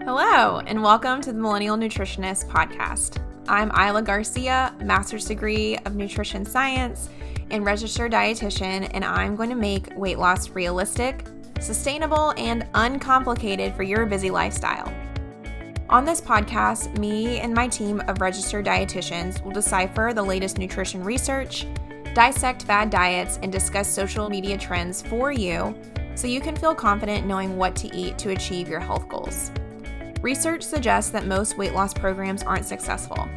Hello, and welcome to the Millennial Nutritionist podcast. I'm Isla Garcia, master's degree of nutrition science and registered dietitian, and I'm going to make weight loss realistic, sustainable, and uncomplicated for your busy lifestyle. On this podcast, me and my team of registered dietitians will decipher the latest nutrition research, dissect bad diets, and discuss social media trends for you so you can feel confident knowing what to eat to achieve your health goals. Research suggests that most weight loss programs aren't successful,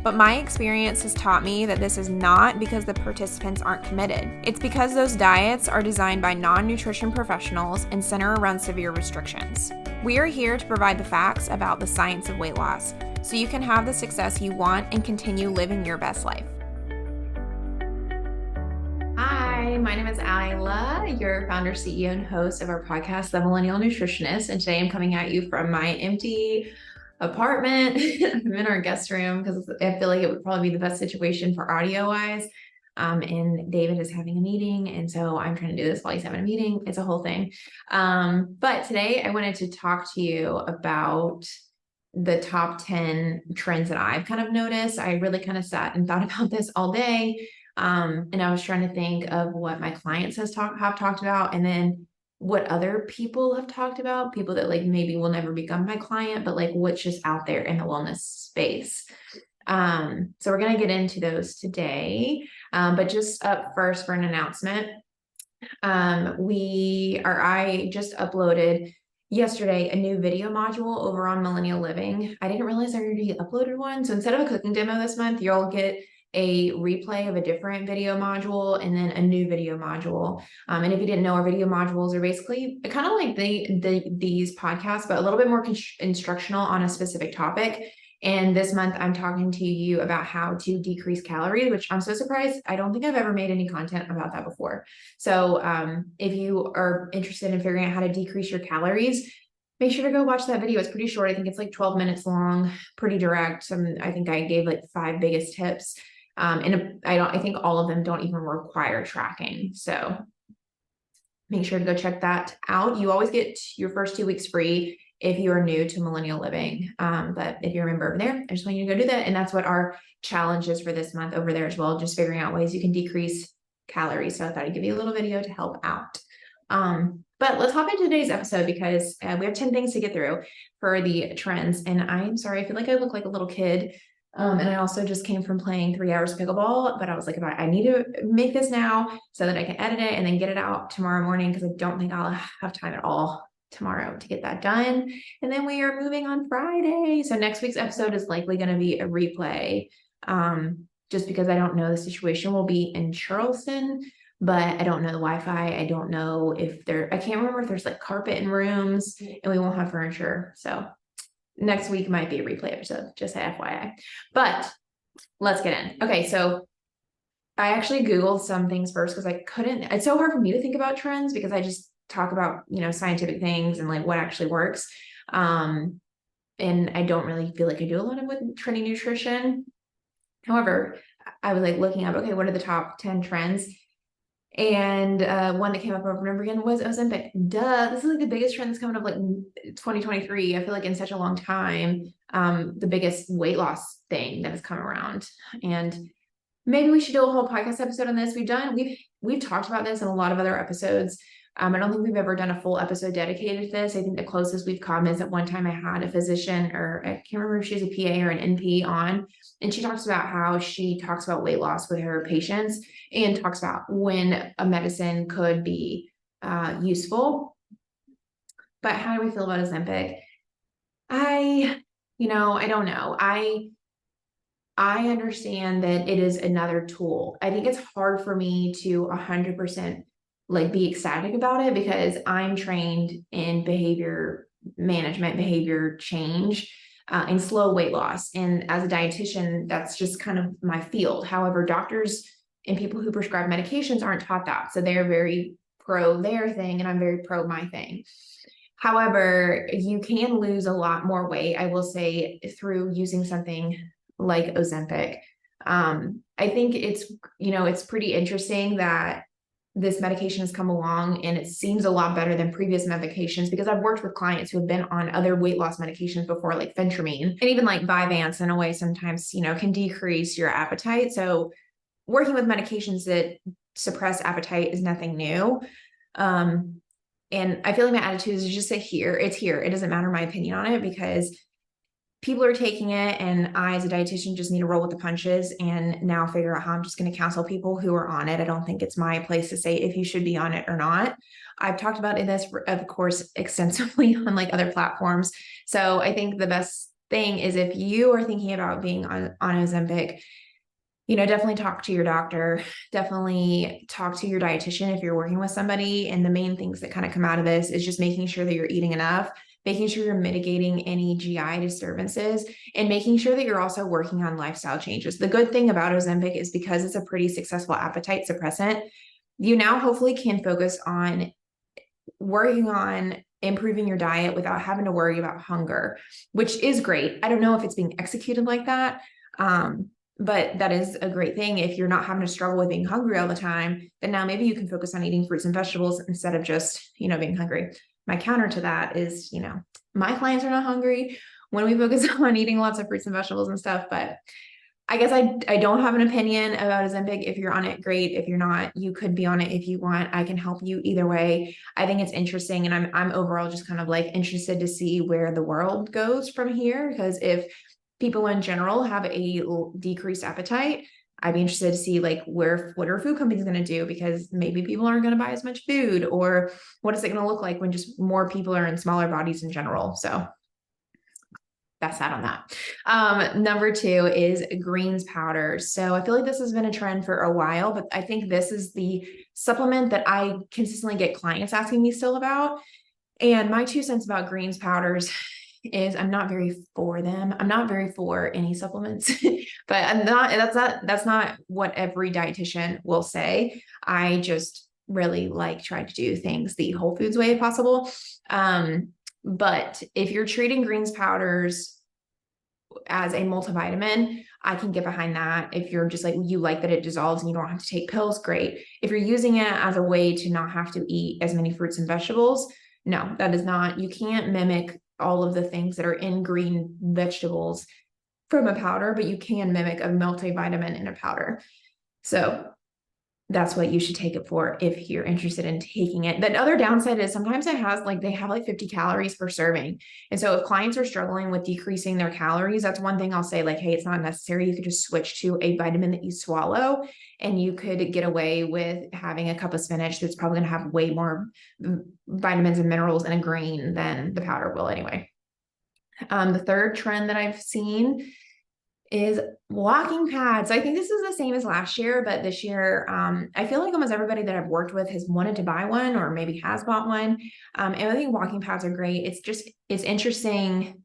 but my experience has taught me that this is not because the participants aren't committed. It's because those diets are designed by non-nutrition professionals and center around severe restrictions. We are here to provide the facts about the science of weight loss so you can have the success you want and continue living your best life. Hi, my name is Isla, your founder, CEO, and host of our podcast, The Millennial Nutritionist. And today I'm coming at you from my empty apartment. I'm in our guest room because I feel like it would probably be the best situation for audio-wise. And David is having a meeting, and so I'm trying to do this while he's having a meeting. It's a whole thing. But today I wanted to talk to you about the top 10 trends that I've kind of noticed. I really kind of sat and thought about this all day. And I was trying to think of what my clients have talked about, and then what other people have talked about, people that like maybe will never become my client, but like what's just out there in the wellness space. So we're going to get into those today. But just up first for an announcement, I just uploaded yesterday a new video module over on Millennial Living. I didn't realize I already uploaded one. So instead of a cooking demo this month, you'll get a replay of a different video module and then a new video module. And if you didn't know, our video modules are basically kind of like these podcasts, but a little bit more instructional on a specific topic. And this month I'm talking to you about how to decrease calories, which I'm so surprised. I don't think I've ever made any content about that before. So if you are interested in figuring out how to decrease your calories, make sure to go watch that video. It's pretty short. I think it's like 12 minutes long, pretty direct. I think I gave like 5 biggest tips. And I think all of them don't even require tracking. So make sure to go check that out. You always get your first 2 weeks free if you are new to Millennial Living. But if you're a member over there, I just want you to go do that. And that's what our challenge is for this month over there as well. Just figuring out ways you can decrease calories. So I thought I'd give you a little video to help out. But let's hop into today's episode because we have 10 things to get through for the trends. And I'm sorry, I feel like I look like a little kid. And I also just came from playing 3 hours of pickleball, but I was like, I need to make this now so that I can edit it and then get it out tomorrow morning, because I don't think I'll have time at all tomorrow to get that done. And then we are moving on Friday. So next week's episode is likely going to be a replay, just because I don't know the situation will be in Charleston, but I don't know the Wi-Fi. I don't know if I can't remember if there's like carpet in rooms, and we won't have furniture. So next week might be a replay episode, just FYI. But let's get in. Okay, so I actually Googled some things first because it's so hard for me to think about trends because I just talk about, scientific things and like what actually works. And I don't really feel like I do a lot of with trendy nutrition. However, I was like looking up, okay, what are the top 10 trends? And one that came up over and over again was Ozempic. Duh, this is like the biggest trend that's coming up like 2023. I feel like in such a long time, the biggest weight loss thing that has come around. And maybe we should do a whole podcast episode on this. We've talked about this in a lot of other episodes. I don't think we've ever done a full episode dedicated to this. I think the closest we've come is at one time I had a physician, or I can't remember if she was a PA or an NP on, and she talks about how she talks about weight loss with her patients and talks about when a medicine could be useful. But how do we feel about Ozempic? I don't know. I understand that it is another tool. I think it's hard for me to 100% like be ecstatic about it because I'm trained in behavior management, behavior change, and slow weight loss. And as a dietitian, that's just kind of my field. However, doctors and people who prescribe medications aren't taught that. So they're very pro their thing and I'm very pro my thing. However, you can lose a lot more weight, I will say, through using something like Ozempic. I think it's pretty interesting that this medication has come along and it seems a lot better than previous medications, because I've worked with clients who have been on other weight loss medications before, like phentermine, and even like Vyvanse in a way sometimes, can decrease your appetite. So working with medications that suppress appetite is nothing new. And I feel like my attitude is just say here, it's here. It doesn't matter my opinion on it, because people are taking it, and I, as a dietitian, just need to roll with the punches and now figure out how I'm just going to counsel people who are on it. I don't think it's my place to say if you should be on it or not. I've talked about this, of course, extensively on like other platforms. So I think the best thing is, if you are thinking about being on Ozempic, definitely talk to your doctor, definitely talk to your dietitian if you're working with somebody. And the main things that kind of come out of this is just making sure that you're eating enough, making sure you're mitigating any GI disturbances, and making sure that you're also working on lifestyle changes. The good thing about Ozempic is, because it's a pretty successful appetite suppressant, you now hopefully can focus on working on improving your diet without having to worry about hunger, which is great. I don't know if it's being executed like that. But that is a great thing. If you're not having to struggle with being hungry all the time, then now maybe you can focus on eating fruits and vegetables instead of just, being hungry. My counter to that is, my clients are not hungry when we focus on eating lots of fruits and vegetables and stuff. But I guess I don't have an opinion about Ozempic. If you're on it, great. If you're not, you could be on it if you want. I can help you either way. I think it's interesting, and I'm overall just kind of like interested to see where the world goes from here, because if people in general have a decreased appetite, I'd be interested to see like what are food companies going to do, because maybe people aren't going to buy as much food, or what is it going to look like when just more people are in smaller bodies in general. So that's that on that. Number 2 is greens powder. So I feel like this has been a trend for a while, but I think this is the supplement that I consistently get clients asking me still about. And my 2 cents about greens powders is, I'm not very for them. I'm not very for any supplements, but that's not what every dietitian will say. I just really trying to do things the whole foods way if possible. But if you're treating greens powders as a multivitamin, I can get behind that. If you're just you like that it dissolves and you don't have to take pills, great. If you're using it as a way to not have to eat as many fruits and vegetables, no, that is not, you can't mimic all of the things that are in green vegetables from a powder, but you can mimic a multivitamin in a powder. So that's what you should take it for if you're interested in taking it. The other downside is sometimes it has they have 50 calories per serving. And so if clients are struggling with decreasing their calories, that's one thing I'll say, hey, it's not necessary. You could just switch to a vitamin that you swallow, and you could get away with having a cup of spinach that's probably going to have way more vitamins and minerals in a green than the powder will anyway. The third trend that I've seen is walking pads. I think this is the same as last year, but this year, I feel like almost everybody that I've worked with has wanted to buy one or maybe has bought one. And I think walking pads are great. It's interesting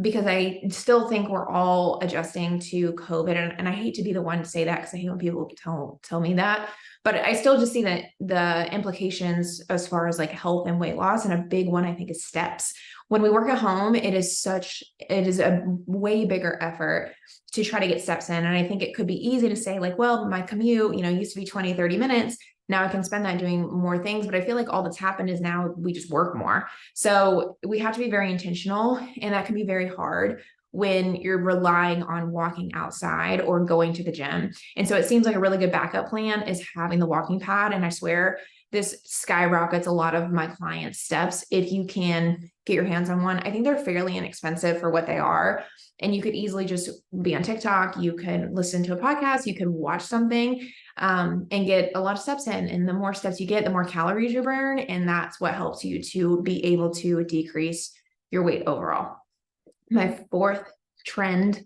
because I still think we're all adjusting to COVID. And I hate to be the one to say that, because I hate when people tell me that, but I still just see that the implications as far as health and weight loss. And a big one, I think, is steps. When we work at home, it is a way bigger effort to try to get steps in. And I think it could be easy to say well, my commute, used to be 20, 30 minutes. Now I can spend that doing more things, but I feel like all that's happened is now we just work more. So we have to be very intentional, and that can be very hard when you're relying on walking outside or going to the gym. And so it seems like a really good backup plan is having the walking pad. And I swear this skyrockets a lot of my clients' steps if you can get your hands on one. I think they're fairly inexpensive for what they are. And you could easily just be on TikTok. You could listen to a podcast. You could watch something and get a lot of steps in. And the more steps you get, the more calories you burn. And that's what helps you to be able to decrease your weight overall. My 4th trend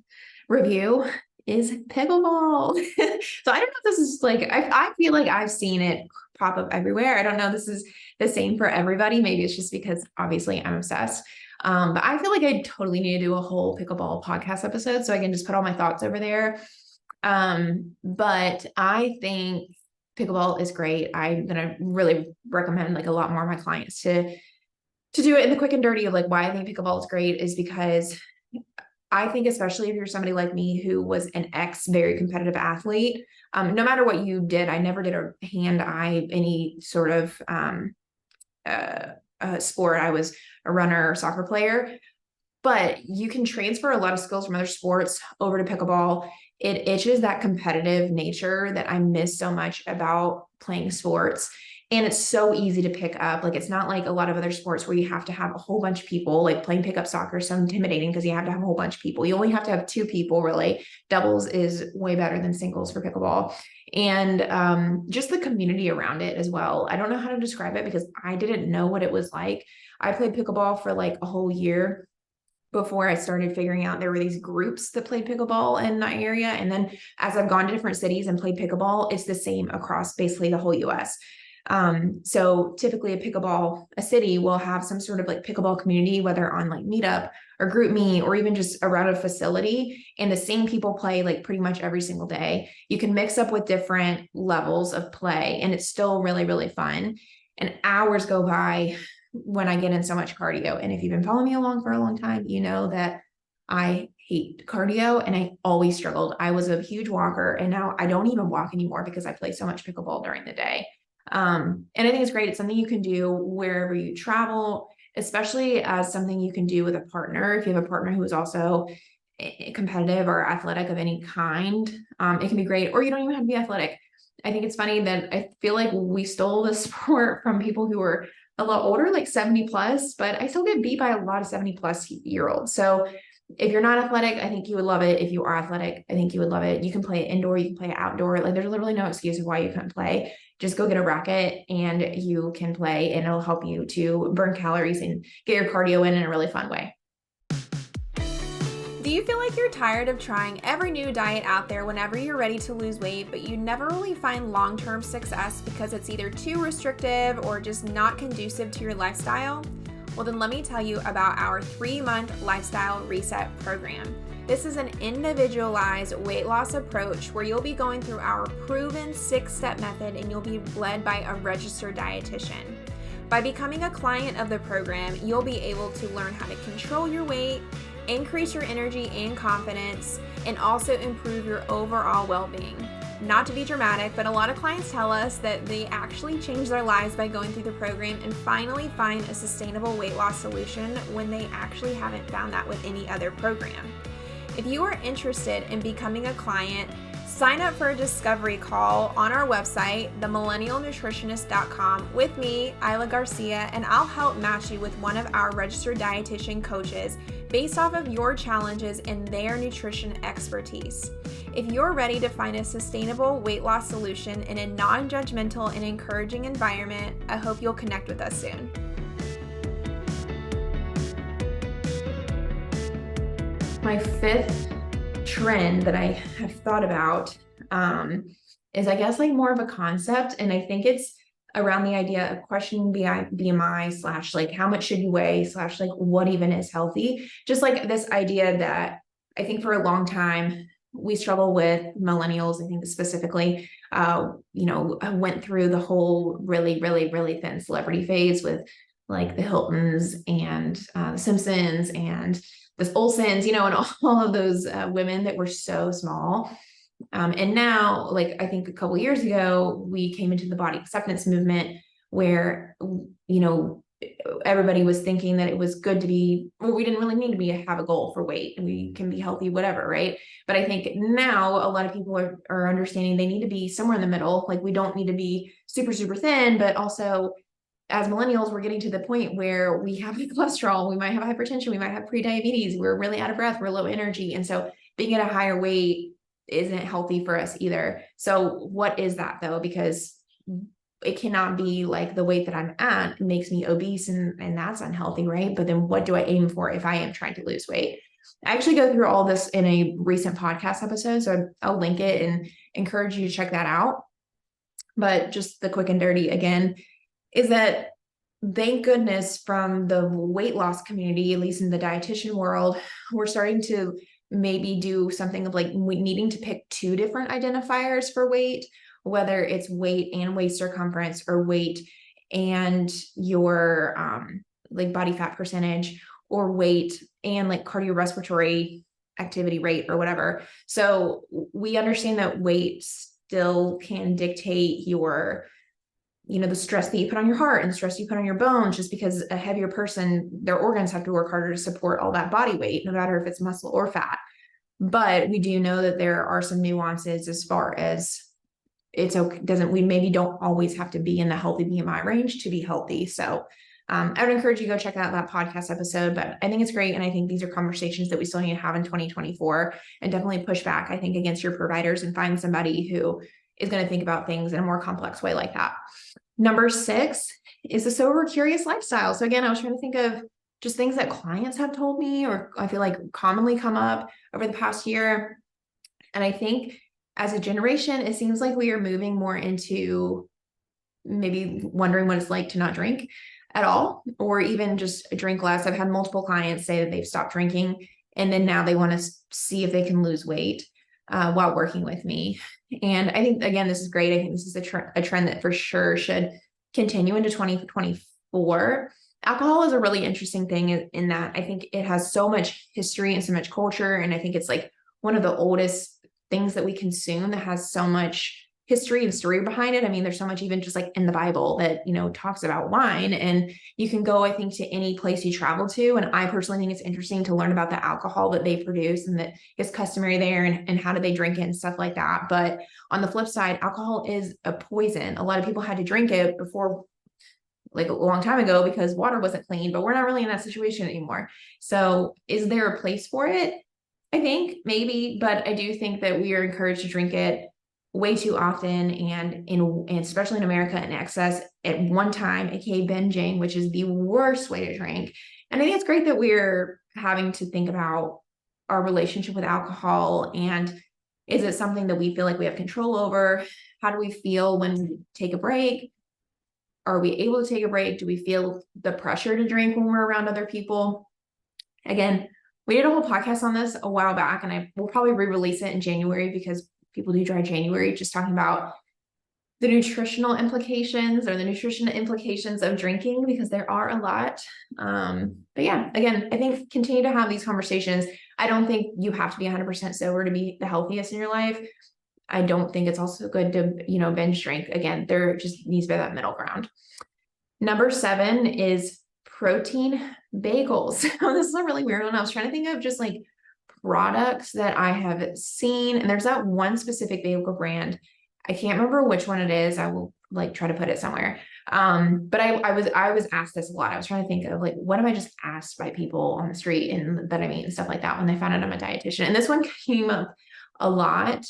review is pickleball. So I don't know if this is I feel like I've seen it pop up everywhere. I don't know if this is the same for everybody. Maybe it's just because obviously I'm obsessed. But I feel like I totally need to do a whole pickleball podcast episode so I can just put all my thoughts over there. But I think pickleball is great. I'm going to really recommend a lot more of my clients to do it in the quick and dirty of why I think pickleball is great is because I think especially if you're somebody like me who was an very competitive athlete, no matter what you did, I never did a hand-eye, any sort of sport. I was a runner or soccer player, but you can transfer a lot of skills from other sports over to pickleball. It itches that competitive nature that I miss so much about playing sports. And it's so easy to pick up. Like, it's not like a lot of other sports where you have to have a whole bunch of people. Like, playing pickup soccer is so intimidating because you have to have a whole bunch of people. You only have to have 2 people, really. Doubles is way better than singles for pickleball. And just the community around it as well. I don't know how to describe it because I didn't know what it was like. I played pickleball for like a whole year before I started figuring out there were these groups that played pickleball in my area. And then as I've gone to different cities and played pickleball, it's the same across basically the whole US. So typically a city will have some sort of like pickleball community, whether on like Meetup or GroupMe or even just around a facility, and the same people play like pretty much every single day. You can mix up with different levels of play and it's still really, really fun. And hours go by when I get in so much cardio. And if you've been following me along for a long time, you know that I hate cardio and I always struggled. I was a huge walker and now I don't even walk anymore because I play so much pickleball during the day. And I think it's great. It's something you can do wherever you travel, especially as something you can do with a partner. If you have a partner who is also competitive or athletic of any kind, it can be great. Or you don't even have to be athletic. I think it's funny that I feel like we stole this sport from people who were a lot older, like 70 plus, but I still get beat by a lot of 70 plus year olds. So if you're not athletic, I think you would love it. If you are athletic, I think you would love it. You can play it indoor, you can play it outdoor. Like, there's literally no excuse of why you couldn't play. Just go get a racket and you can play, and it'll help you to burn calories and get your cardio in a really fun way. Do you feel like you're tired of trying every new diet out there whenever you're ready to lose weight, but you never really find long-term success because it's either too restrictive or just not conducive to your lifestyle? Well, then let me tell you about our 3-month lifestyle reset program. This is an individualized weight loss approach where you'll be going through our proven 6-step method and you'll be led by a registered dietitian. By becoming a client of the program, you'll be able to learn how to control your weight, increase your energy and confidence, and also improve your overall well-being. Not to be dramatic, but a lot of clients tell us that they actually change their lives by going through the program and finally find a sustainable weight loss solution when they actually haven't found that with any other program. If you are interested in becoming a client, sign up for a discovery call on our website, themillennialnutritionist.com, with me, Isla Garcia, and I'll help match you with one of our registered dietitian coaches based off of your challenges and their nutrition expertise. If you're ready to find a sustainable weight loss solution in a non-judgmental and encouraging environment, I hope you'll connect with us soon. My 5th trend that I have thought about is, I guess, like more of a concept. And I think it's around the idea of questioning BMI / like how much should you weigh / like what even is healthy. Just like this idea that I think for a long time we struggle with, millennials, I think specifically, I went through the whole really, really, really thin celebrity phase with like the Hiltons and the Simpsons and the Olsens, and all of those women that were so small. And now, like, I think a couple of years ago, we came into the body acceptance movement where, everybody was thinking that it was good to be, well, we didn't really need to have a goal for weight, and we can be healthy, whatever, right? But I think now a lot of people are understanding they need to be somewhere in the middle. Like, we don't need to be super, super thin, but also as millennials, we're getting to the point where we have cholesterol, we might have hypertension, we might have prediabetes, we're really out of breath, we're low energy. And so being at a higher weight isn't healthy for us either. So what is that though? Because it cannot be like the weight that I'm at makes me obese and that's unhealthy, right? But then what do I aim for if I am trying to lose weight? I actually go through all this in a recent podcast episode, so I'll link it and encourage you to check that out. But just the quick and dirty again, is that thank goodness from the weight loss community, at least in the dietitian world, we're starting to maybe do something of like needing to pick 2 different identifiers for weight, whether it's weight and waist circumference or weight and your like body fat percentage, or weight and like cardiorespiratory activity rate or whatever. So we understand that weight still can dictate your, the stress that you put on your heart and the stress you put on your bones, just because a heavier person, their organs have to work harder to support all that body weight, no matter if it's muscle or fat. But we do know that there are some nuances as far as it's okay. We maybe don't always have to be in the healthy BMI range to be healthy. So I would encourage you to go check out that podcast episode, but I think it's great. And I think these are conversations that we still need to have in 2024, and definitely push back, I think, against your providers and find somebody who is going to think about things in a more complex way like that. Number 6 is a sober, curious lifestyle. So again, I was trying to think of just things that clients have told me, or I feel like commonly come up over the past year. And I think as a generation, it seems like we are moving more into maybe wondering what it's like to not drink at all, or even just drink less. I've had multiple clients say that they've stopped drinking, and then now they want to see if they can lose weight while working with me. And I think, again, this is great. I think this is a trend that for sure should continue into 2024. Alcohol is a really interesting thing in that I think it has so much history and so much culture. And I think it's like one of the oldest things that we consume that has so much history and story behind it. I mean, there's so much even just like in the Bible that, talks about wine, and you can go, I think, to any place you travel to. And I personally think it's interesting to learn about the alcohol that they produce and that is customary there, and how do they drink it and stuff like that. But on the flip side, alcohol is a poison. A lot of people had to drink it before, like a long time ago, because water wasn't clean, but we're not really in that situation anymore. So is there a place for it? I think maybe, but I do think that we are encouraged to drink it way too often, and especially in America, in excess at one time, aka binging, which is the worst way to drink. And I think it's great that we're having to think about our relationship with alcohol, and is it something that we feel like we have control over? How do we feel when we take a break? Are we able to take a break? Do we feel the pressure to drink when we're around other people? Again, we did a whole podcast on this a while back, and I will probably re-release it in January, because people do dry January, just talking about the nutritional implications or the nutrition implications of drinking, because there are a lot. But yeah, again, I think continue to have these conversations. I don't think you have to be 100% sober to be the healthiest in your life. I don't think it's also good to, binge drink. Again, there just needs to be that middle ground. Number 7 is protein bagels. This is a really weird one. I was trying to think of just like products that I have seen, and there's that one specific bagel brand. I can't remember which one it is. I will try to put it somewhere. But I was asked this a lot. I was trying to think of what am I just asked by people on the street and that I meet and stuff like that when they found out I'm a dietitian. And this one came up a lot,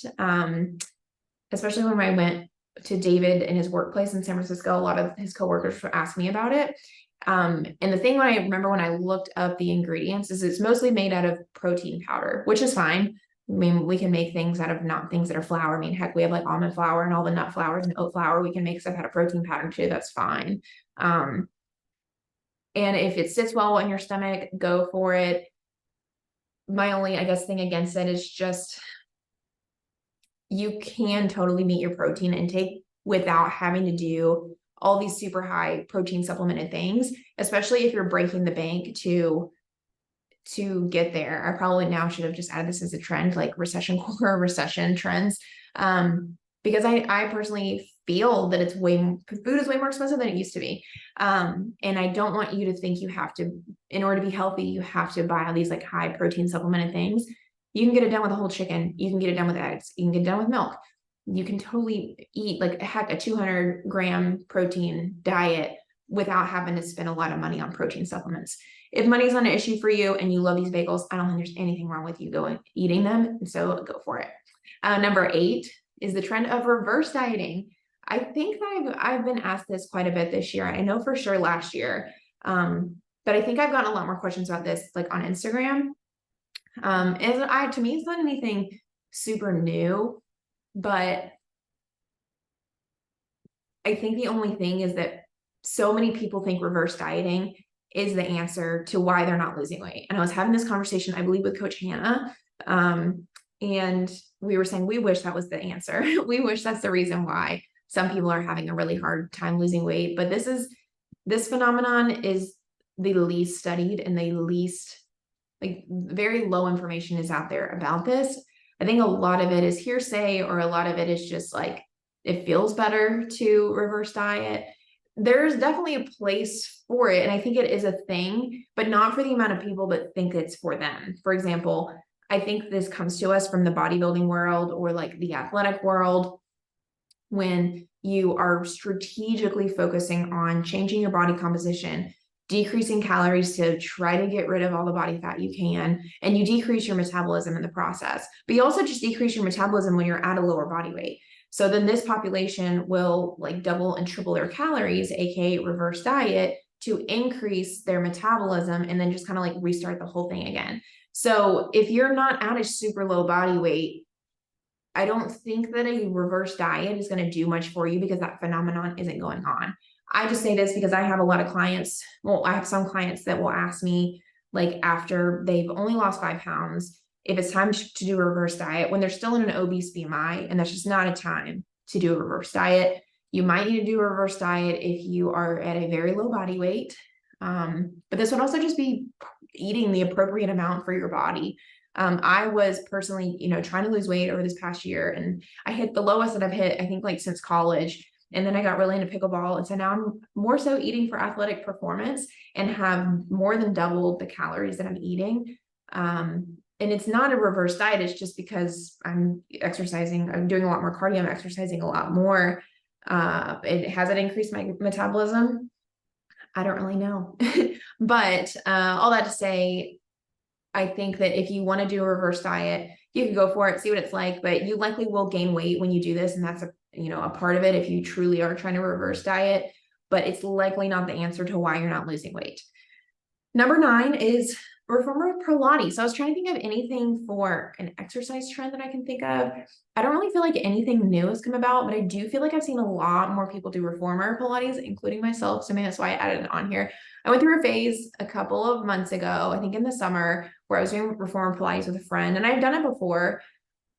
especially when I went to David in his workplace in San Francisco. A lot of his coworkers asked me about it. And the thing when I remember when I looked up the ingredients is it's mostly made out of protein powder, which is fine. I mean, we can make things out of not things that are flour. I mean, heck, we have almond flour and all the nut flours and oat flour. We can make stuff out of protein powder too. That's fine. And if it sits well in your stomach, go for it. My only, I guess, thing against it is just you can totally meet your protein intake without having to do all these super high protein supplemented things, especially if you're breaking the bank to get there. I probably now should have just added this as a trend, like recession core, recession trends. Because I personally feel that food is way more expensive than it used to be. And I don't want you to think you have to, in order to be healthy, you have to buy all these high protein supplemented things. You can get it done with a whole chicken. You can get it done with eggs. You can get it done with milk. You can totally eat a 200 gram protein diet without having to spend a lot of money on protein supplements. If money's not an issue for you and you love these bagels, I don't think there's anything wrong with you eating them. So go for it. Number 8 is the trend of reverse dieting. I think that I've been asked this quite a bit this year. I know for sure last year, but I think I've gotten a lot more questions about this on Instagram. And to me, it's not anything super new, but I think the only thing is that so many people think reverse dieting is the answer to why they're not losing weight. And I was having this conversation, I believe, with Coach Hannah. And we were saying, we wish that was the answer. We wish that's the reason why some people are having a really hard time losing weight. But this phenomenon is the least studied and the least like very low information is out there about this. I think a lot of it is hearsay, or a lot of it is just like, it feels better to reverse diet. There's definitely a place for it, and I think it is a thing, but not for the amount of people that think it's for them. For example, I think this comes to us from the bodybuilding world or like the athletic world, when you are strategically focusing on changing your body composition, decreasing calories to try to get rid of all the body fat you can, and you decrease your metabolism in the process. But you also just decrease your metabolism when you're at a lower body weight. So then this population will like double and triple their calories, aka reverse diet, to increase their metabolism and then just kind of like restart the whole thing again. So if you're not at a super low body weight, I don't think that a reverse diet is going to do much for you, because that phenomenon isn't going on. I just say this because I have a lot of clients. Well, I have some clients that will ask me, like, after they've only lost 5 pounds, if it's time to do a reverse diet when they're still in an obese BMI, and that's just not a time to do a reverse diet. You might need to do a reverse diet if you are at a very low body weight. But this would also just be eating the appropriate amount for your body. I was personally, trying to lose weight over this past year, and I hit the lowest that I've hit, I think, like since college. And then I got really into pickleball. And so now I'm more so eating for athletic performance and have more than doubled the calories that I'm eating. And it's not a reverse diet. It's just because I'm exercising. I'm doing a lot more cardio. I'm exercising a lot more. Has it increased my metabolism? I don't really know. But all that to say, I think that if you want to do a reverse diet, you can go for it, see what it's like, but you likely will gain weight when you do this. And that's a part of it if you truly are trying to reverse diet, but it's likely not the answer to why you're not losing weight. Number 9 is reformer Pilates. So I was trying to think of anything for an exercise trend that I can think of. I don't really feel like anything new has come about, but I do feel like I've seen a lot more people do reformer Pilates, including myself. So maybe that's why I added it on here. I went through a phase a couple of months ago, I think in the summer, where I was doing reformer Pilates with a friend, and I've done it before.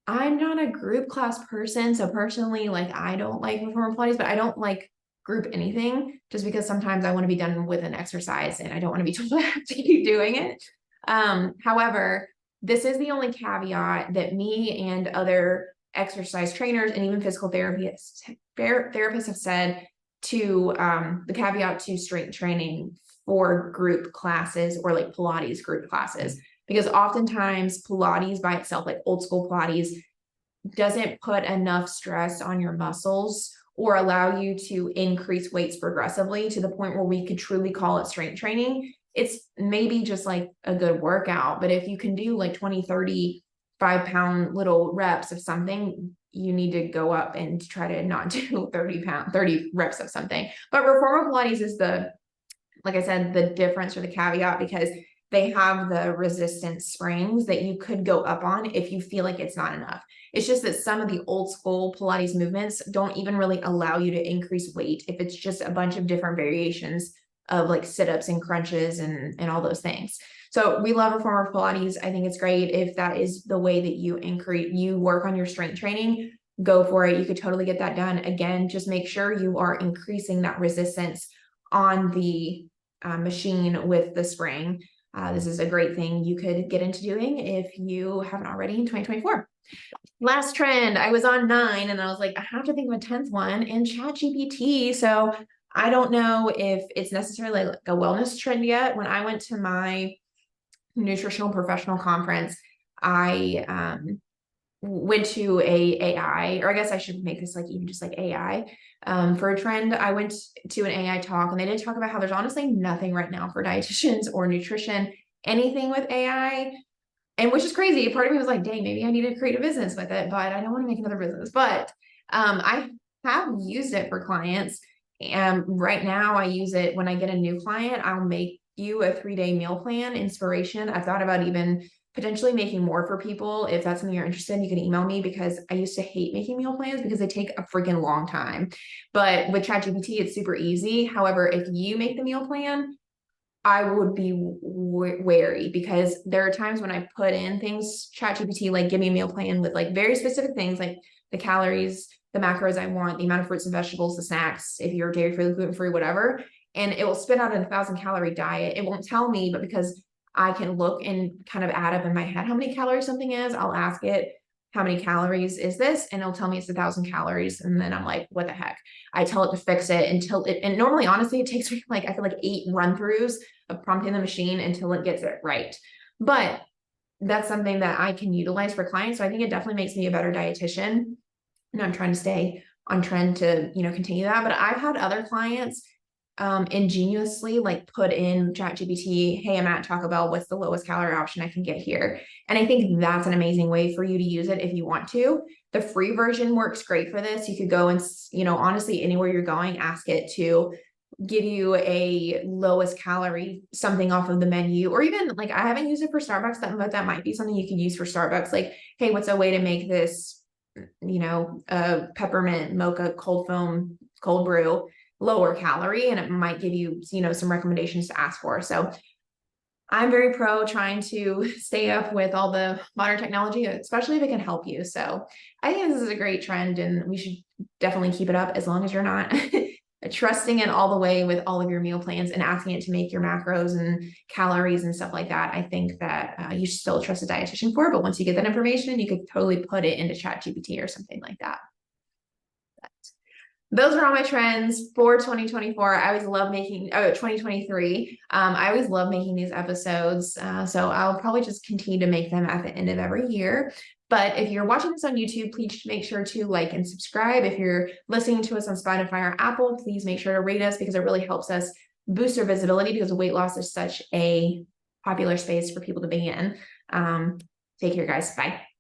I'm not a group class person. So personally, like, I don't like reformer Pilates, but I don't like group anything, just because sometimes I want to be done with an exercise and I don't want to be told I have to keep doing it. However, this is the only caveat that me and other exercise trainers and even physical therapists have said to the caveat to strength training for group classes, or like Pilates group classes, because oftentimes Pilates by itself, like old school Pilates, doesn't put enough stress on your muscles or allow you to increase weights progressively to the point where we could truly call it strength training. It's maybe just like a good workout, but if you can do like 20, 30, 5-pound little reps of something, you need to go up and try to not do 30 reps of something. But reformer Pilates is like I said, the difference or the caveat, because they have the resistance springs that you could go up on if you feel like it's not enough. It's just that some of the old school Pilates movements don't even really allow you to increase weight if it's just a bunch of different variations of like sit-ups and crunches and all those things. So we love reformer Pilates. I think it's great. If that is the way that you work on your strength training, go for it. You could totally get that done. Again, just make sure you are increasing that resistance on the machine with the spring. This is a great thing you could get into doing if you haven't already in 2024. Last trend, I was on 9 and I was like, I have to think of a 10th one, and ChatGPT. So I don't know if it's necessarily like a wellness trend yet. When I went to my nutritional professional conference, I went to a AI, or I guess I should make this like even just like AI for a trend. I went to an AI talk, and they did talk about how there's honestly nothing right now for dietitians or nutrition, anything with AI. And which is crazy. Part of me was like, dang, maybe I need to create a business with it, but I don't want to make another business. But I have used it for clients. And right now I use it when I get a new client. I'll make you a 3-day meal plan inspiration. I've thought about even potentially making more for people. If that's something you're interested in, you can email me, because I used to hate making meal plans because they take a freaking long time. But with ChatGPT, it's super easy. However, if you make the meal plan, I would be wary, because there are times when I put in things, ChatGPT, like give me a meal plan with like very specific things, like the calories, the macros I want, the amount of fruits and vegetables, the snacks, if you're dairy free, gluten free, whatever, and it will spit out a 1,000-calorie diet. It won't tell me, but because I can look and kind of add up in my head how many calories something is. I'll ask it, how many calories is this? And it'll tell me it's 1,000 calories. And then I'm like, what the heck? I tell it to fix it until it, and normally, honestly, it takes me like, I feel like 8 run-throughs of prompting the machine until it gets it right. But that's something that I can utilize for clients. So I think it definitely makes me a better dietitian. And I'm trying to stay on trend to, continue that. But I've had other clients ingeniously like put in ChatGPT, hey, I'm at Taco Bell, what's the lowest calorie option I can get here? And I think that's an amazing way for you to use it if you want to. The free version works great for this. You could go and, honestly, anywhere you're going, ask it to give you a lowest calorie something off of the menu, or even like, I haven't used it for Starbucks, but that might be something you could use for Starbucks. Like, hey, what's a way to make this, a peppermint mocha cold foam cold brew lower calorie, and it might give you, some recommendations to ask for. So I'm very pro trying to stay up with all the modern technology, especially if it can help you. So I think this is a great trend, and we should definitely keep it up as long as you're not trusting it all the way with all of your meal plans and asking it to make your macros and calories and stuff like that. I think that you should still trust a dietitian for it, but once you get that information, you could totally put it into ChatGPT or something like that. Those are all my trends for 2024. I always love making 2023. I always love making these episodes. So I'll probably just continue to make them at the end of every year. But if you're watching this on YouTube, please make sure to like and subscribe. If you're listening to us on Spotify or Apple, please make sure to rate us, because it really helps us boost our visibility, because weight loss is such a popular space for people to be in. Take care, guys. Bye.